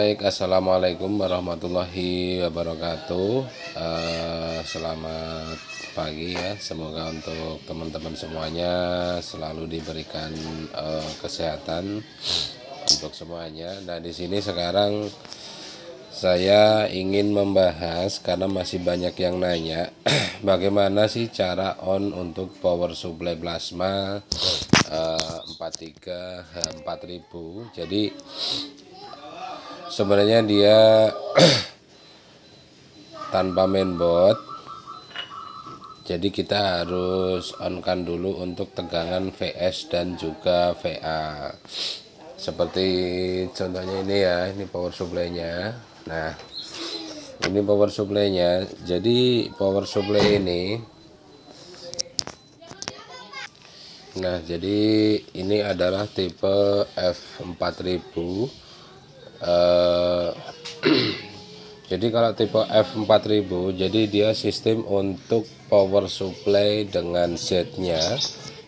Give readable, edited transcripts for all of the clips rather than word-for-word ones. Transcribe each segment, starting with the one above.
Baik, assalamualaikum warahmatullahi wabarakatuh. Selamat pagi ya. Semoga untuk teman-teman semuanya selalu diberikan kesehatan untuk semuanya. Nah, di sini sekarang saya ingin membahas karena masih banyak yang nanya bagaimana sih cara on untuk power supply plasma 43 H4000. Jadi sebenarnya dia tanpa mainboard, jadi kita harus on kan dulu untuk tegangan VS dan juga VA. Seperti contohnya ini ya, ini power supply nya. Nah, ini power supply nya. Jadi power supply ini, nah jadi ini adalah tipe F4000. Jadi kalau tipe F4000, jadi dia sistem untuk power supply dengan Z-nya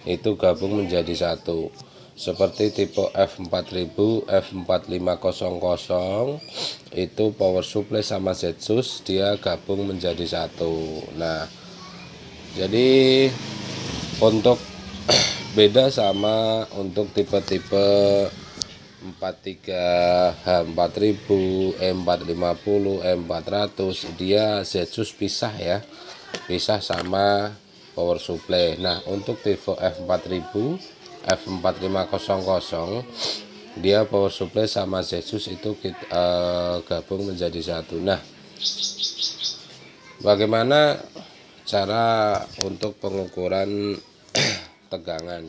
itu gabung menjadi satu. Seperti tipe F4000, F4500 itu power supply sama Z-sus dia gabung menjadi satu. Nah, jadi untuk beda sama untuk tipe-tipe 43H4000, M450, M400 dia Z-sus pisah ya, pisah sama power supply. Nah, untuk tipe F4000, F4500 dia power supply sama Z-sus itu gabung menjadi satu. Nah, bagaimana cara untuk pengukuran tegangan?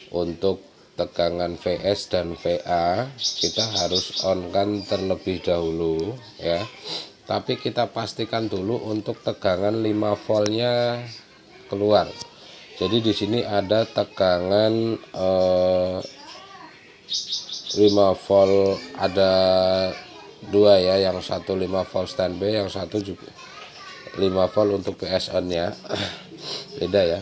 Untuk tegangan VS dan VA kita harus on kan terlebih dahulu ya, tapi kita pastikan dulu untuk tegangan 5 voltnya keluar. Jadi di sini ada tegangan 5 volt, ada dua ya, yang satu 5 volt standby, yang satu juga 5 volt untuk PSN nya beda ya.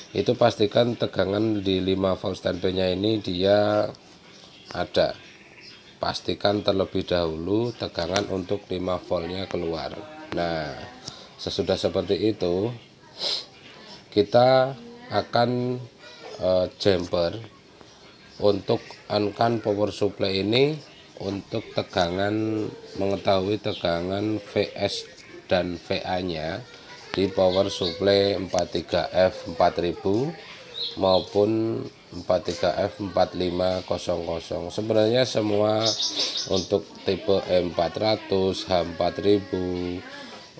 Itu pastikan tegangan di 5 volt standby nya ini dia ada, pastikan terlebih dahulu tegangan untuk 5 voltnya keluar. Nah, sesudah seperti itu kita akan jumper untuk on-kan power supply ini untuk tegangan, mengetahui tegangan VS dan VA nya di power supply 43F4000 maupun 43F4500. Sebenarnya semua untuk tipe M400, H4000,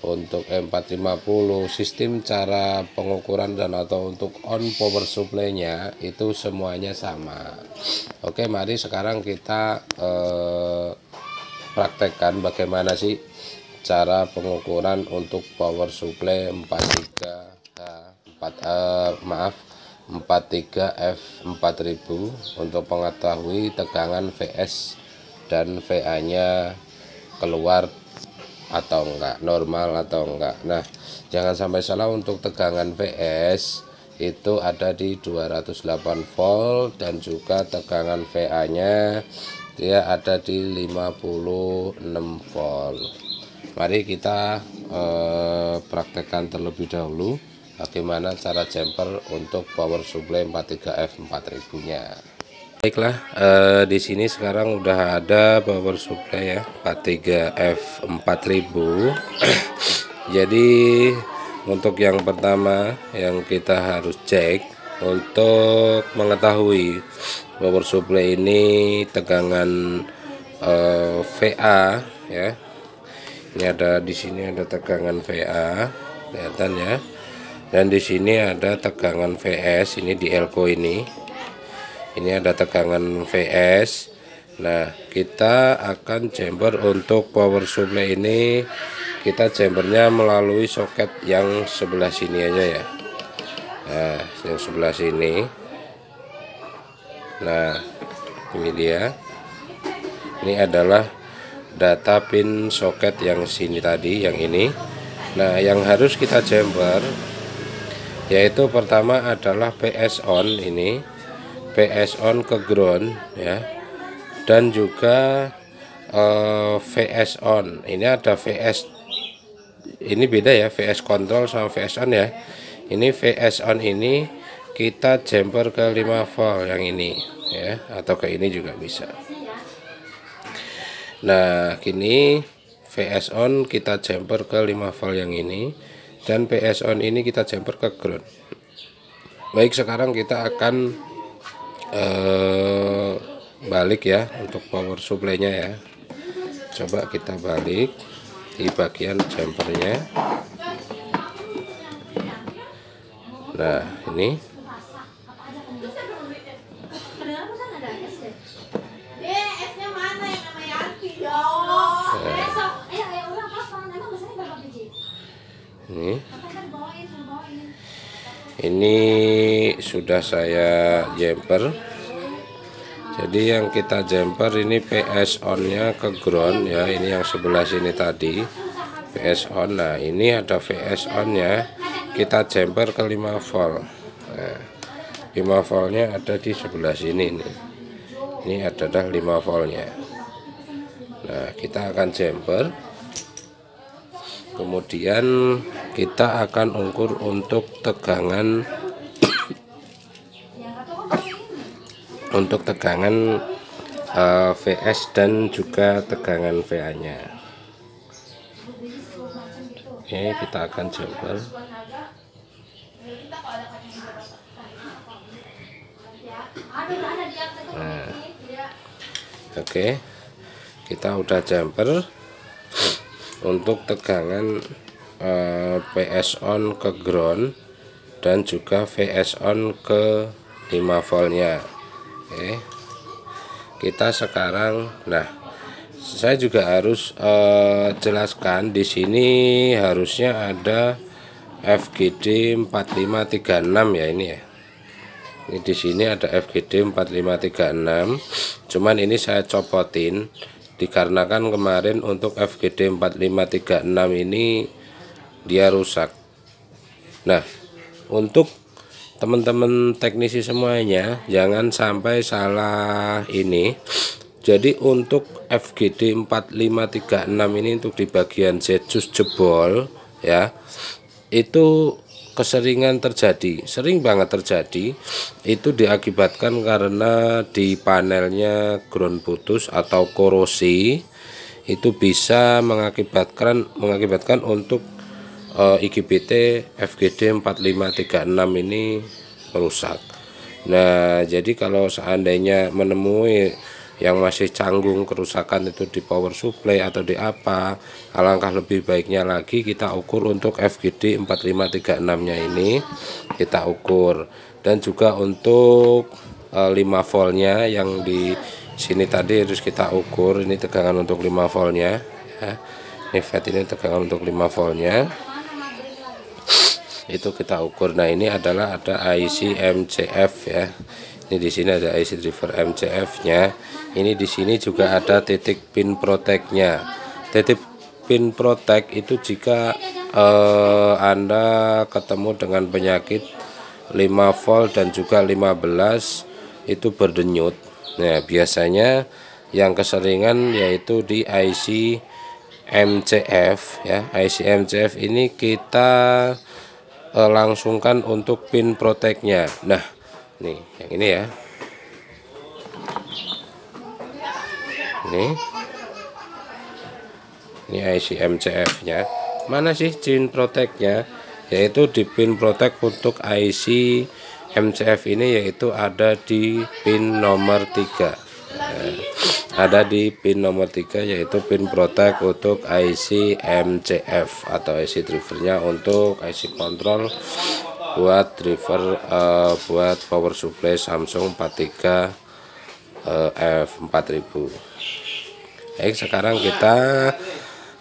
untuk M450 sistem cara pengukuran dan atau untuk on power supply nya itu semuanya sama. Oke, mari sekarang kita praktekkan bagaimana sih cara pengukuran untuk power supply 43F4000 untuk mengetahui tegangan VS dan VA nya keluar atau enggak, normal atau enggak. Nah, jangan sampai salah, untuk tegangan VS itu ada di 208 volt dan juga tegangan VA nya dia ada di 56 volt. Mari kita praktekkan terlebih dahulu bagaimana cara jumper untuk power supply 43F4000 nya. Baiklah, di sini sekarang udah ada power supply ya 43F4000. Jadi untuk yang pertama yang kita harus cek untuk mengetahui power supply ini tegangan VA ya. Ini ada, di sini ada tegangan VA, kelihatan ya. Dan di sini ada tegangan VS, ini di elko ini. Ini ada tegangan VS. Nah, kita akan jumper untuk power supply ini, kita jumpernya melalui soket yang sebelah sini aja ya. Nah, yang sebelah sini. Nah, ini dia. Ini adalah data pin soket yang sini tadi, yang ini. Nah, yang harus kita jumper yaitu pertama adalah PS on, ini PS on ke ground ya, dan juga VS on. Ini ada VS, ini beda ya, VS control sama VS on ya. Ini VS on ini kita jumper ke 5 volt yang ini ya, atau ke ini juga bisa. Nah kini VS on kita jumper ke 5 volt yang ini, dan VS on ini kita jumper ke ground. Baik, sekarang kita akan balik ya untuk power supply-nya ya. Coba kita balik di bagian jumpernya. Nah ini ini sudah saya jumper. Jadi yang kita jumper ini PS on nya ke ground ya, ini yang sebelah sini tadi PS on. Nah ini ada PS on nya kita jumper ke 5 volt. Nah 5 voltnya ada di sebelah sini nih. Ini adalah 5 voltnya. Nah kita akan jumper, kemudian kita akan ukur untuk tegangan VS dan juga tegangan VA nya. Oke, kita akan jumper. Nah, oke, kita udah jumper untuk tegangan PS on ke ground dan juga VS on ke 5 voltnya. Oke, kita sekarang, nah saya juga harus jelaskan di sini harusnya ada FGD 4536 ya ini ya. Ini di sini ada FGD 4536, cuman ini saya copotin dikarenakan kemarin untuk FGD 4536 ini dia rusak. Nah untuk teman-teman teknisi semuanya jangan sampai salah ini. Jadi untuk FGD 4536 ini untuk di bagian Z-jus jebol ya, itu keseringan terjadi, sering banget terjadi. Itu diakibatkan karena di panelnya ground putus atau korosi, itu bisa mengakibatkan untuk IGBT FGD 4536 ini rusak. Nah jadi kalau seandainya menemui yang masih canggung kerusakan itu di power supply atau di apa, alangkah lebih baiknya lagi kita ukur untuk FGD 4536 nya ini kita ukur, dan juga untuk 5 voltnya yang di sini tadi harus kita ukur. Ini tegangan untuk 5 voltnya ya. Ini FET ini tegangan untuk 5 voltnya itu kita ukur. Nah ini adalah ada IC MCF ya. Ini di sini ada IC driver MCF-nya. Ini di sini juga ada titik pin protect-nya. Titik pin protect itu jika Anda ketemu dengan penyakit 5 volt dan juga 15 itu berdenyut. Nah, biasanya yang keseringan yaitu di IC MCF ya. IC MCF ini kita langsungkan untuk pin protect-nya. Nah, nih yang ini ya. Ini IC MCF-nya. Mana sih pin protect-nya? Yaitu di pin protect untuk IC MCF ini yaitu ada di pin nomor 3. Ada di pin nomor 3 yaitu pin protect untuk IC MCF atau IC drivernya untuk IC control buat driver buat power supply Samsung 43 F4000. Baik, sekarang kita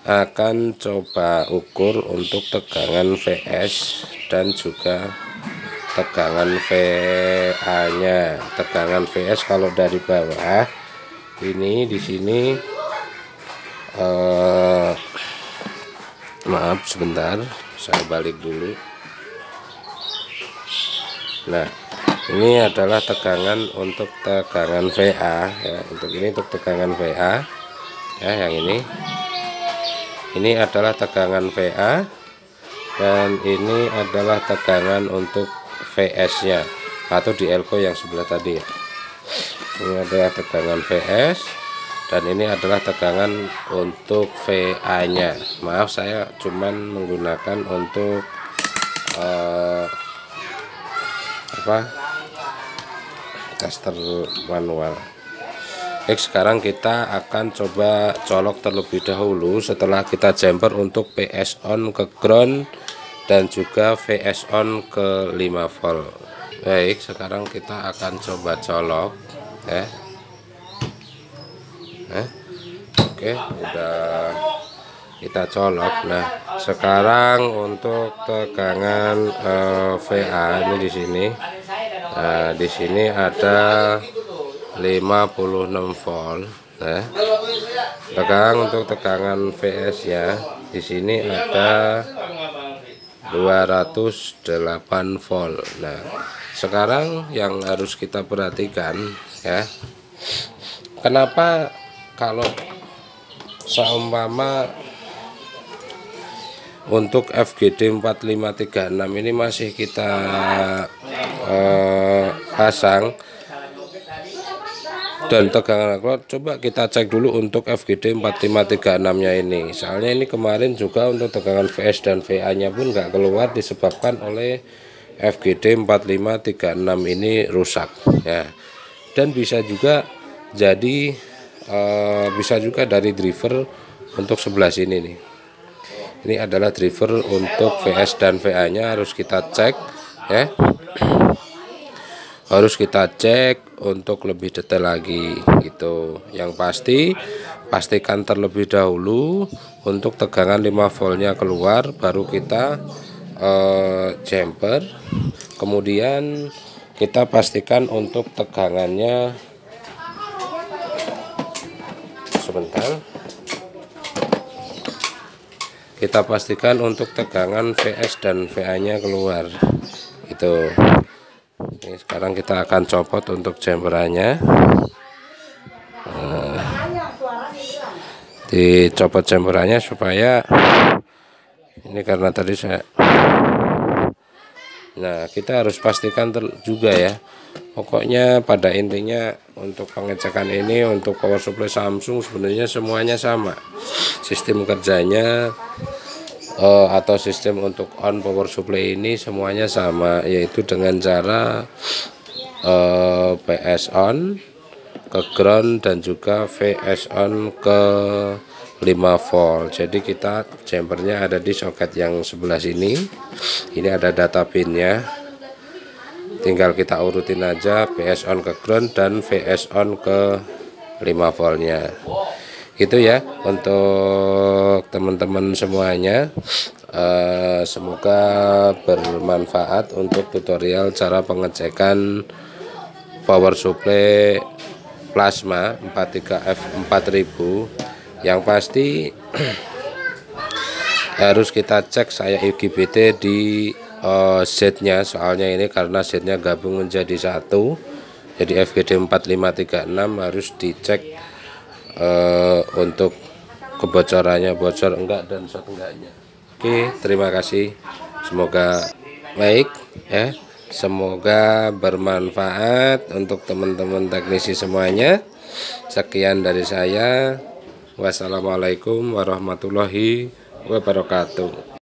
akan coba ukur untuk tegangan VS dan juga tegangan VA nya. Tegangan VS kalau dari bawah ini di sini maaf sebentar, saya balik dulu. Nah Ini adalah tegangan untuk tegangan VA ya. Untuk ini untuk tegangan VA ya, yang ini adalah tegangan VA, dan ini adalah tegangan untuk VS nya atau di elko yang sebelah tadi ya. Ini adalah tegangan VS, dan ini adalah tegangan untuk VA nya. Maaf, saya cuman menggunakan untuk tester manual. Sekarang kita akan coba colok terlebih dahulu setelah kita jumper untuk PS on ke ground dan juga VS on ke 5 volt. Baik, sekarang kita akan coba colok ya. Oke, udah kita colok. Nah, sekarang untuk tegangan VA ini di sini. Nah, di sini ada 56 volt. Nah, tegangan untuk tegangan VS ya, di sini ada 208 volt. Nah, sekarang yang harus kita perhatikan ya, kenapa kalau seumpama untuk FGD 4536 ini masih kita pasang dan tegangan keluar, coba kita cek dulu untuk FGD 4536 nya ini. Soalnya ini kemarin juga untuk tegangan VS dan VA nya pun nggak keluar, disebabkan oleh FGD 4536 ini rusak ya. Dan bisa juga jadi bisa juga dari driver untuk sebelah sini nih. Ini adalah driver untuk VS dan VA nya, harus kita cek ya. Harus kita cek untuk lebih detail lagi gitu. Yang pasti pastikan terlebih dahulu untuk tegangan 5 voltnya keluar, baru kita jumper. Kemudian kita pastikan untuk tegangannya, sebentar, kita pastikan untuk tegangan VS dan VA nya keluar itu. Ini sekarang kita akan copot untuk jumperannya. Dicopot jumperannya supaya ini, karena tadi saya, nah kita harus pastikan juga ya. Pokoknya pada intinya untuk pengecekan ini untuk power supply Samsung sebenarnya semuanya sama. Sistem kerjanya atau sistem untuk on power supply ini semuanya sama, yaitu dengan cara PS on ke ground dan juga VS on ke 5 volt. Jadi kita jumpernya ada di soket yang sebelah sini. Ini ada data pinnya, tinggal kita urutin aja PS on ke ground dan VS on ke 5 voltnya. Itu ya untuk teman-teman semuanya. Semoga bermanfaat untuk tutorial cara pengecekan power supply plasma 43F 4000. Yang pasti harus kita cek saya IGBT di setnya, soalnya ini karena setnya gabung menjadi satu, jadi FGD 4536 harus dicek untuk kebocorannya, bocor enggak dan short enggaknya. Oke, terima kasih, semoga baik ya, semoga bermanfaat untuk teman-teman teknisi semuanya. Sekian dari saya, wassalamualaikum warahmatullahi wabarakatuh.